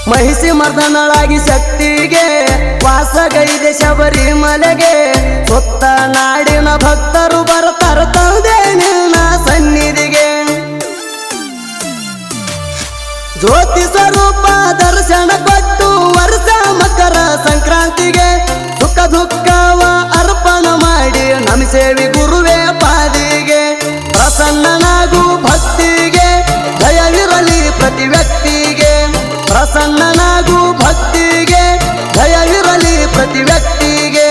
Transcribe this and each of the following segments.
ಮಹಿಷಿ ಮರ್ದನಳಾಗಿ ಶಕ್ತಿಗೆ ವಾಸಗೈದೆ ಶಬರಿಮಲೆಗೆ ಸುತ್ತ ನಾಡಿನ ಭಕ್ತರು ಬರ್ತಾರ ತಂದೆ ನಿನ್ನ ಸನ್ನಿಧಿಗೆ ಜ್ಯೋತಿ ಸ್ವರೂಪ ದರ್ಶನ ಕೊಟ್ಟು ವರ್ಷ ಮಕರ ಸಂಕ್ರಾಂತಿಗೆ ಸುಖ ದುಃಖವ ಅರ್ಪಣ ಮಾಡಿ ನಮಿಸೇವಿ ಗುರುವೇ ಪಾದಿಗೆ ಪ್ರಸನ್ನನಾಗು ಭಕ್ತಿಗೆ ದಯವಿರಲಿ ಪ್ರತಿ ವ್ಯಕ್ತಿಗೆ ಪ್ರಸನ್ನನಾಗು ಭಕ್ತಿಗೆ ದಯವಿರಲಿ ಪ್ರತಿ ವ್ಯಕ್ತಿಗೆ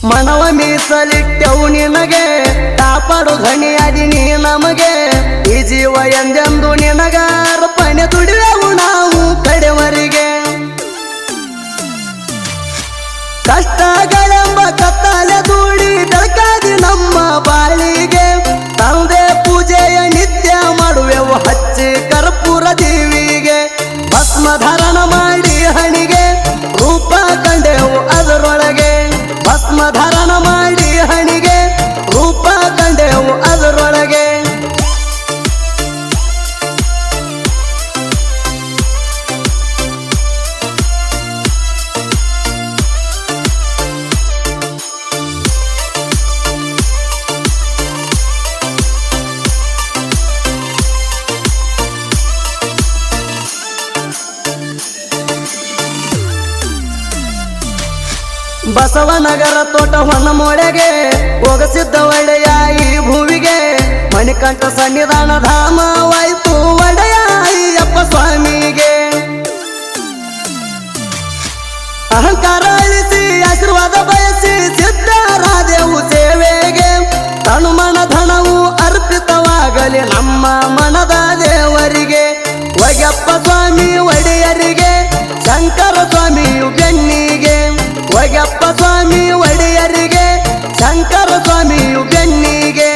ಮನವ ಮೀಸಲಿಟ್ಟೆವು ನಿನಗೆ ಕಾಪಾಡು ಧನಿಯಾದಿ ನೀ ನಮಗೆ ಈ ಜೀವ ಎಂದೆಂದು ನಿನಗ ಅರ್ಪಣೆ ದುಡಿವೆವು ನಾವು ಕಡೆವರಿಗೆ ಕಷ್ಟಗಳೆಂಬ ಕತ್ತಲೆ ದೂಡಿ ಬೆಳಕಾದಿ ನಮ್ಮ ಬಾಳಿಗೆ ತಂದೆ ಪೂಜೆಯ ನಿತ್ಯ ಮಾಡುವೆವು ಹಚ್ಚಿ ಕರ್ಪೂರ ದೇವಿಗೆ ಭಸ್ಮಧಾರಣ ಮಾಡಿ ಹಣಿಗೆ ರೂಪ ಕಂಡೆವು ಅದರೊಳಗೆ ಭಸ್ಮಧಾರಣ ಮಾಡಿ ಹಣಿಗೆ ರೂಪ ಕಂಡೆವು ಅದರೊಳಗೆ ಬಸವನಗರ ತೋಟ ಹೊನ್ನಮೊಳೆಗೆ ಹೋಗಸಿದ್ದ ಒಡೆಯ ಈ ಭೂವಿಗೆ ಮಣಿಕಂಠ ಸನ್ನಿಧಾನ ಧಾಮವಾಯಿತು ಒಡೆಯ ಅಯ್ಯಪ್ಪ ಸ್ವಾಮಿಗೆ ಅಹಂಕಾರ ಅಳಿಸಿ ಆಶೀರ್ವಾದ ಬಯಸಿ ಸಿದ್ಧರಾದೆವು ಸೇವೆಗೆ ತನುಮನ ಧನವು ಅರ್ಪಿತವಾಗಲಿ ನಮ್ಮ ಮನದ ದೇವರಿಗೆ ಒಯ್ಯಪ್ಪ ಸ್ವಾಮಿ ಒಡೆಯರಿಗೆ ಶಂಕರ ಸ್ವಾಮಿಯು ಬೆನ್ನಿಗೆ ಒಯ್ಯಪ್ಪ ಸ್ವಾಮಿ ಒಡೆಯರಿಗೆ ಶಂಕರ ಸ್ವಾಮಿಯು ಬೆನ್ನಿಗೆ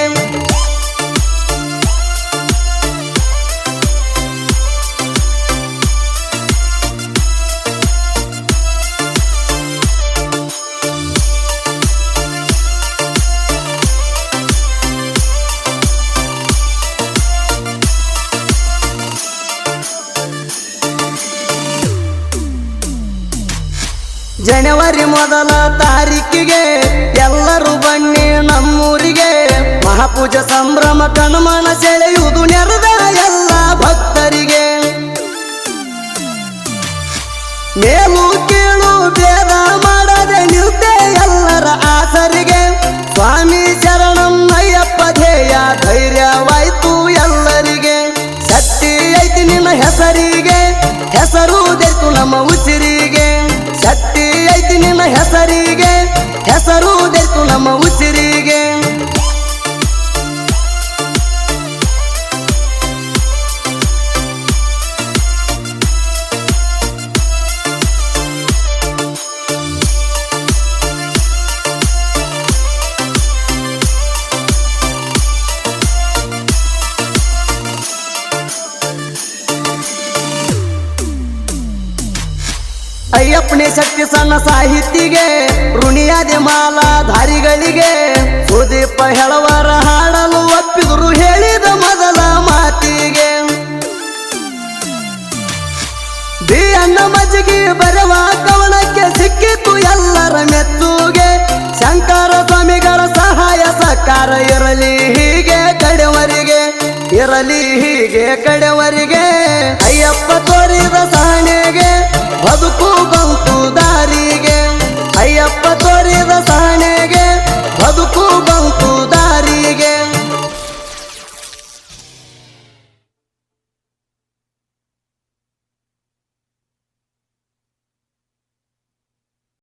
ಜನವರಿ ಮೊದಲ ತಾರೀಕಿಗೆ ಎಲ್ಲರೂ ಬನ್ನಿ ನಮ್ಮೂರಿಗೆ ಮಹಾಪೂಜೆ ಸಂಭ್ರಮ ಕಣ್ಮನ ಸೆಳೆಯುವುದು ನೆರೆದ ಎಲ್ಲ ಭಕ್ತರಿಗೆ ಮೇಲು ಕೀಳು ಭೇದ ಮಾಡದೆ ನಿಲ್ತೆ ಎಲ್ಲರ ಆಸರಿಗೆ ಸ್ವಾಮಿ ಶರಣಂ ಅಯ್ಯಪ್ಪ ಧ್ಯೇಯ ಧೈರ್ಯವಾಯ್ತು ಎಲ್ಲರಿಗೆ ಶಕ್ತಿ ಐತಿ ನಿನ್ನ ಹೆಸರಿಗೆ ಹೆಸರು ದೆತ್ತು ನಮ್ಮ ಉಸಿರಿಗೆ ಶಕ್ತಿ ಐತಿ ನಿನ್ನ ಹೆಸರಿಗೆ ಹೆಸರು ದೆತ್ತು ನಮ್ಮ ಉಸಿರಿಗೆ ಅಯ್ಯಪ್ಪನೇ ಶಕ್ತಿ ಸಣ್ಣ ಸಾಹಿತಿಗೆ ಋಣಿಯಾದೆ ಮಾಲಾಧಾರಿಗಳಿಗೆ ಸುದೀಪ ಹೇಳವರ ಹಾಡಲು ಒಪ್ಪಿದರು ಹೇಳಿದ ಮೊದಲ ಮಾತಿಗೆ ಅನ್ನ ಮಜ್ಜಿಗೆ ಬರೆವ ಕವನಕ್ಕೆ ಸಿಕ್ಕಿತು ಎಲ್ಲರ ಮೆಚ್ಚುಗೆ ಶಂಕರ ಸ್ವಾಮಿಗಳ ಸಹಾಯ ಸಹಕಾರ ಇರಲಿ ಹೀಗೆ ಕಡೆವರಿಗೆ ಇರಲಿ ಹೀಗೆ ಕಡೆವರಿಗೆ ಅಯ್ಯಪ್ಪ ತೋರಿದ ಸಹನೆಗೆ ಬದುಕು ಬಂತು ದಾರಿಗೆ ಅಯ್ಯಪ್ಪ ತೋರಿದ ಸಹನೆಗೆ ಬದುಕು ಬಂತು